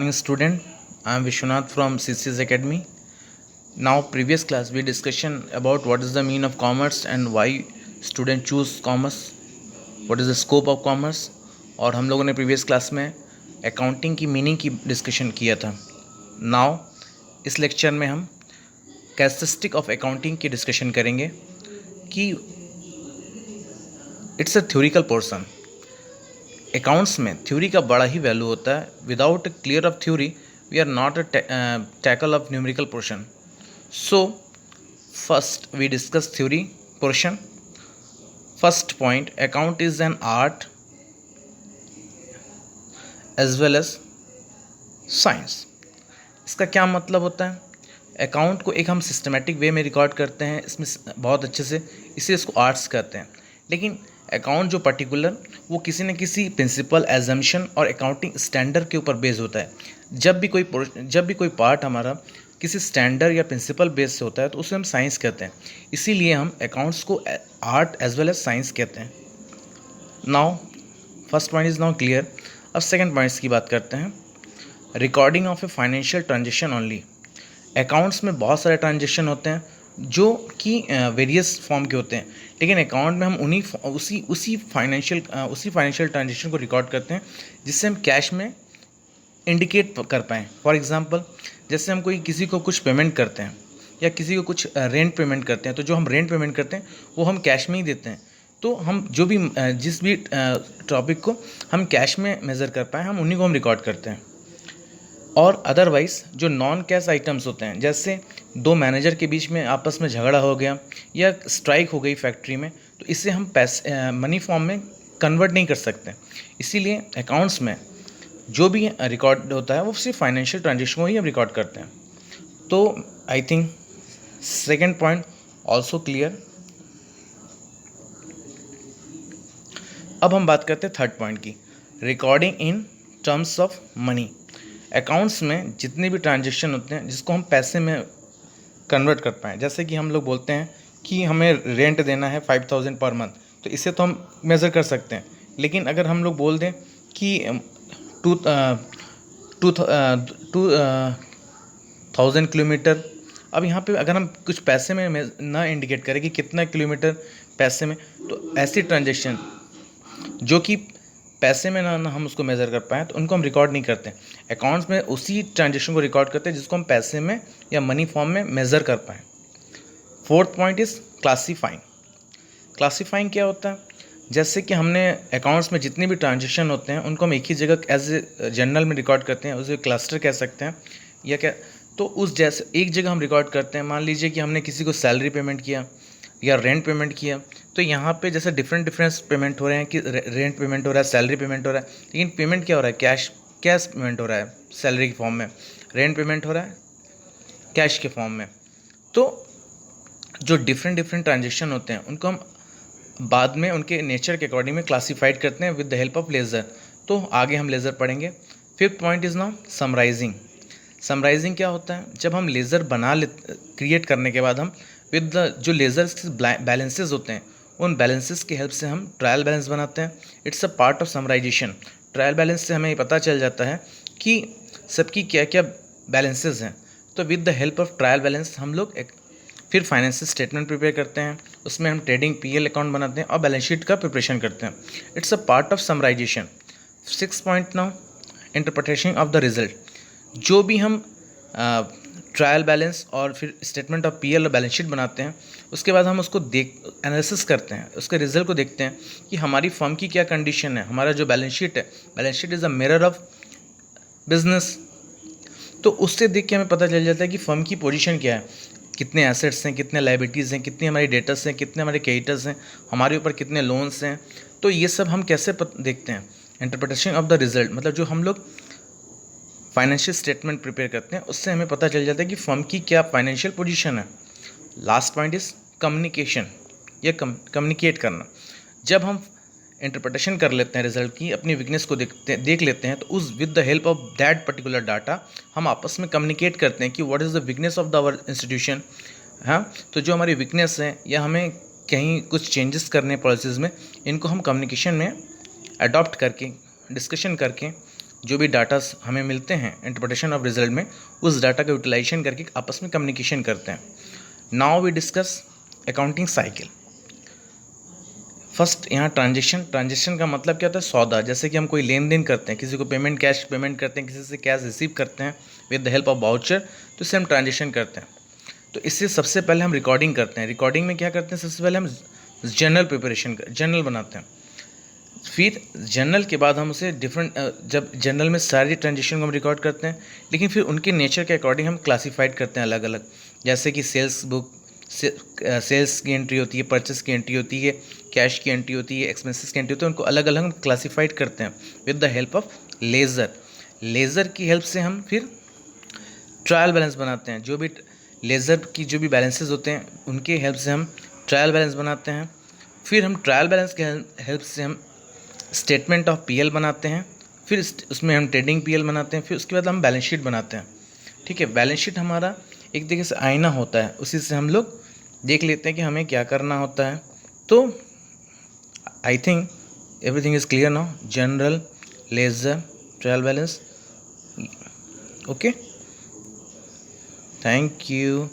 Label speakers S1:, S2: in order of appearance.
S1: Morning student, I am Vishwanath from CCS Academy. Now previous class we discussion about what is the meaning of commerce and why student choose commerce, what is the scope of commerce, और हम लोगों ने previous class में accounting की meaning की discussion किया था. Now इस लेक्चर में हम कैरेक्टरिस्टिक ऑफ अकाउंटिंग की डिस्कशन करेंगे कि it's a theoretical portion. Accounts में थ्योरी का बड़ा ही वैल्यू होता है. Without clear of theory we are not a tackle of numerical portion. So first we discuss theory portion. First point, account is an art as well as science. इसका क्या मतलब होता है? अकाउंट को एक हम सिस्टमेटिक वे में record करते हैं इसमें बहुत अच्छे से, इसलिए इसको आर्ट्स कहते हैं. लेकिन अकाउंट जो पर्टिकुलर वो किसी न किसी प्रिंसिपल, एजम्पशन और अकाउंटिंग स्टैंडर्ड के ऊपर बेस होता है. जब भी कोई पार्ट हमारा किसी स्टैंडर्ड या प्रिंसिपल बेस से होता है तो उसे हम साइंस कहते हैं. इसीलिए हम अकाउंट्स को art as well as science कहते हैं. Now first point is now clear. अब सेकेंड पॉइंट्स की बात करते हैं. Recording of a financial transaction only. Accounts में बहुत सारे ट्रांजेक्शन होते हैं जो कि वेरियस फॉर्म के होते हैं, लेकिन अकाउंट में हम उसी फाइनेंशियल ट्रांजेक्शन को रिकॉर्ड करते हैं जिससे हम कैश में इंडिकेट कर पाएँ. फॉर एग्जांपल, जैसे हम किसी को कुछ पेमेंट करते हैं या किसी को कुछ रेंट पेमेंट करते हैं, तो जो हम रेंट पेमेंट करते हैं वो हम कैश में ही देते हैं. तो हम जिस भी टॉपिक को हम कैश में मेज़र कर पाएँ, हम उन्हीं को हम रिकॉर्ड करते हैं. और अदरवाइज़ जो नॉन कैश आइटम्स होते हैं, जैसे दो मैनेजर के बीच में आपस में झगड़ा हो गया या स्ट्राइक हो गई फैक्ट्री में, तो इसे हम पैसे मनी फॉर्म में कन्वर्ट नहीं कर सकते. इसीलिए अकाउंट्स में जो भी रिकॉर्ड होता है वो सिर्फ फाइनेंशियल ट्रांजेक्शन को ही हम रिकॉर्ड करते हैं. तो I think second point also clear. अब हम बात करते हैं थर्ड पॉइंट की, recording in terms of money. Accounts में जितने भी ट्रांजेक्शन होते हैं जिसको हम पैसे में कन्वर्ट कर पाएँ, जैसे कि हम लोग बोलते हैं कि हमें रेंट देना है 5000 पर मंथ, तो इसे तो हम मेज़र कर सकते हैं. लेकिन अगर हम लोग बोल दें कि 2000 किलोमीटर, अब यहाँ पे अगर हम कुछ पैसे में ना इंडिकेट करें कि कितना किलोमीटर पैसे में, तो ऐसी ट्रांजेक्शन जो कि पैसे में ना हम उसको मेज़र कर पाएँ तो उनको हम रिकॉर्ड नहीं करते. अकाउंट्स में उसी ट्रांजेक्शन को रिकॉर्ड करते हैं जिसको हम पैसे में या मनी फॉर्म में मेज़र कर पाएँ. Fourth point is classifying. Classifying क्या होता है? जैसे कि हमने अकाउंट्स में जितने भी ट्रांजेक्शन होते हैं उनको हम एक ही जगह एज ए जर्नल में रिकॉर्ड करते हैं, उसे क्लस्टर कह सकते हैं या क्या. तो उस जैसे एक जगह हम रिकॉर्ड करते हैं. मान लीजिए कि हमने किसी को सैलरी पेमेंट किया या रेंट पेमेंट किया, तो यहाँ पे जैसे डिफरेंट पेमेंट हो रहे हैं कि रेंट पेमेंट हो रहा है, सैलरी पेमेंट हो रहा है, लेकिन पेमेंट क्या हो रहा है? कैश पेमेंट हो रहा है सैलरी के फॉर्म में, रेंट पेमेंट हो रहा है कैश के फॉर्म में. तो जो डिफरेंट ट्रांजेक्शन होते हैं उनको हम बाद में उनके नेचर के अकॉर्डिंग में क्लासीफाइड करते हैं with the help of ledger. तो आगे हम लेज़र पढ़ेंगे. Fifth point is now summarising. Summarising क्या होता है? जब हम लेज़र क्रिएट करने के बाद हम विद द जो लेज़र्स के बैलेंसेस होते हैं उन बैलेंसेस की हेल्प से हम ट्रायल बैलेंस बनाते हैं. It's a part of summarisation. Trial balance से हमें पता चल जाता है कि सबकी क्या क्या बैलेंसेस हैं. तो with the help of trial balance हम लोग फिर फाइनेंशियल स्टेटमेंट प्रिपेयर करते हैं, उसमें हम ट्रेडिंग पीएल अकाउंट बनाते हैं और बैलेंस शीट का प्रिपरेशन करते हैं. It's a part of summarisation. Six point now, interpretation of the result. जो भी हम ट्रायल बैलेंस और फिर स्टेटमेंट ऑफ पीएल और बैलेंस शीट बनाते हैं, उसके बाद हम उसको एनालिसिस करते हैं, उसके रिजल्ट को देखते हैं कि हमारी फर्म की क्या कंडीशन है. हमारा जो बैलेंस शीट है, balance sheet is a mirror of business. तो उससे देख के हमें पता चल जाता है कि फर्म की पोजीशन क्या है, कितने एसेट्स हैं, कितने लायबिलिटीज़ हैं, कितनी हमारी डेटर्स हैं, कितने हमारे क्रेडिटर्स हैं, हमारे ऊपर कितने लोन्स हैं. तो ये सब हम कैसे देखते हैं? इंटरप्रिटेशन ऑफ द रिजल्ट, मतलब जो हम लोग फाइनेंशियल स्टेटमेंट प्रिपेयर करते हैं उससे हमें पता चल जाता है कि फर्म की क्या फाइनेंशियल पोजीशन है. लास्ट पॉइंट इज़ कम्युनिकेशन या कम्युनिकेट करना. जब हम इंटरप्रिटेशन कर लेते हैं रिजल्ट की, अपनी वीकनेस को देख लेते हैं, तो उस with the help of that particular data हम आपस में कम्युनिकेट करते हैं कि what is the weakness of the our institution. हाँ, तो जो हमारी वीकनेस है या हमें कहीं कुछ चेंजेस करने पॉलिसीज़ में, इनको हम कम्युनिकेशन में अडॉप्ट करके, डिस्कशन करके जो भी डाटा हमें मिलते हैं इंटरप्रिटेशन ऑफ रिजल्ट में, उस डाटा का यूटिलाइजेशन करके आपस में कम्युनिकेशन करते हैं। Now we discuss accounting cycle. First यहाँ ट्रांजेक्शन का मतलब क्या होता है? सौदा। जैसे कि हम कोई लेन देन करते हैं, किसी को कैश पेमेंट करते हैं, किसी से कैश रिसीव करते हैं with the help of voucher, तो इससे हम ट्रांजेक्शन करते हैं। तो इससे सबसे पहले हम रिकॉर्डिंग करते हैं। रिकॉर्डिंग में क्या करते हैं? सबसे पहले हम जर्नल बनाते हैं। फिर जर्नल के बाद हम उसे जब जर्नल में सारी ट्रांजेक्शन को हम रिकॉर्ड करते हैं, लेकिन फिर उनके नेचर के अकॉर्डिंग हम क्लासीफाइड करते हैं अलग अलग। जैसे कि सेल्स बुक, सेल्स की एंट्री होती है, परचेस की एंट्री होती है, कैश की एंट्री होती है, एक्सपेंसेस की एंट्री होती है, उनको अलग अलग हम क्लासीफाइड करते हैं with the help of laser की हेल्प से हम फिर ट्रायल बैलेंस बनाते हैं। जो भी लेज़र की जो भी बैलेंसेस होते हैं, उनके हेल्प से हम ट्रायल बैलेंस बनाते हैं। फिर हम ट्रायल बैलेंस के हेल्प से हम स्टेटमेंट ऑफ पीएल बनाते हैं, फिर उसमें हम ट्रेडिंग पीएल बनाते हैं, फिर उसके बाद हम बैलेंस शीट बनाते हैं। ठीक है, बैलेंस शीट हमारा एक तरीके से आईना होता है, उसी से हम लोग देख लेते हैं कि हमें क्या करना होता है। तो I think everything is clear now. General, laser, trial balance. Okay, thank you.